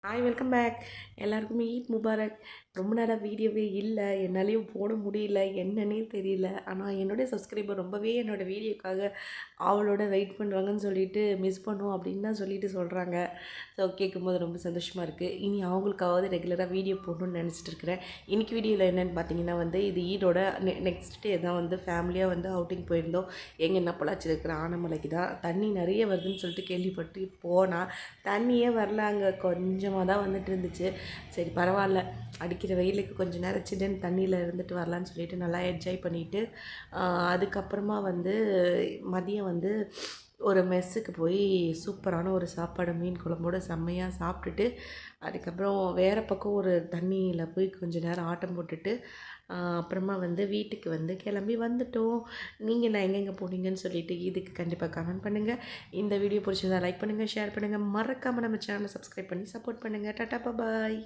Hi welcome back. எல்லாருக்குமே Eid Mubarak. ரொம்ப நேரம் வீடியோவே இல்லை, என்னாலேயும் போட முடியல, என்னன்னே தெரியல. ஆனால் என்னுடைய சப்ஸ்கிரைபர் ரொம்பவே என்னோடய வீடியோக்காக அவளோட வெயிட் பண்ணுறாங்கன்னு சொல்லிட்டு மிஸ் பண்ணுவோம் அப்படின்னு தான் சொல்லிட்டு சொல்கிறாங்க. ஸோ கேட்கும்போது ரொம்ப சந்தோஷமாக இருக்குது. இனி அவங்களுக்காவது ரெகுலராக வீடியோ போடணும்னு நினச்சிட்டு இருக்கிறேன். இன்றைக்கி வீடியோவில் என்னென்னு பார்த்தீங்கன்னா இது ஈரோட நெக்ஸ்ட் டே தான் ஃபேமிலியாக அவுட்டிங் போயிருந்தோம். எங்கன்னா பொள்ளாச்சியில் இருக்கிற ஆனமலைக்கு தான். தண்ணி நிறைய வருதுன்னு சொல்லிட்டு கேள்விப்பட்டு போனால் தண்ணியே வரல, அங்கே கொஞ்சமாக தான் வந்துட்டு இருந்துச்சு. சரி பரவாயில்ல, அடிக்கிற வெயிலுக்கு கொஞ்சம் நேரம் சில்லுன்னு தண்ணியில் இருந்துட்டு வரலான்னு சொல்லிட்டு நல்லா என்ஜாய் பண்ணிவிட்டு அதுக்கப்புறமா மதியம் ஒரு மெஸ்ஸுக்கு போய் சூப்பரான ஒரு சாப்பாடு மீன் குழம்போடு செம்மையாக சாப்பிட்டுட்டு அதுக்கப்புறம் வேறு பக்கம் ஒரு தண்ணியில் போய் கொஞ்சம் நேரம் ஆட்டம் போட்டுட்டு அப்புறமா வீட்டுக்கு கிளம்பி வந்துட்டோம். நீங்கள் நான் எங்கெங்கே போனீங்கன்னு சொல்லிட்டு இதுக்கு கண்டிப்பாக கமெண்ட் பண்ணுங்கள். இந்த வீடியோ பிடிச்சதா லைக் பண்ணுங்கள், ஷேர் பண்ணுங்கள், மறக்காமல் நம்ம சேனலை சப்ஸ்கிரைப் பண்ணி சப்போர்ட் பண்ணுங்கள். டாட்டா பாய்.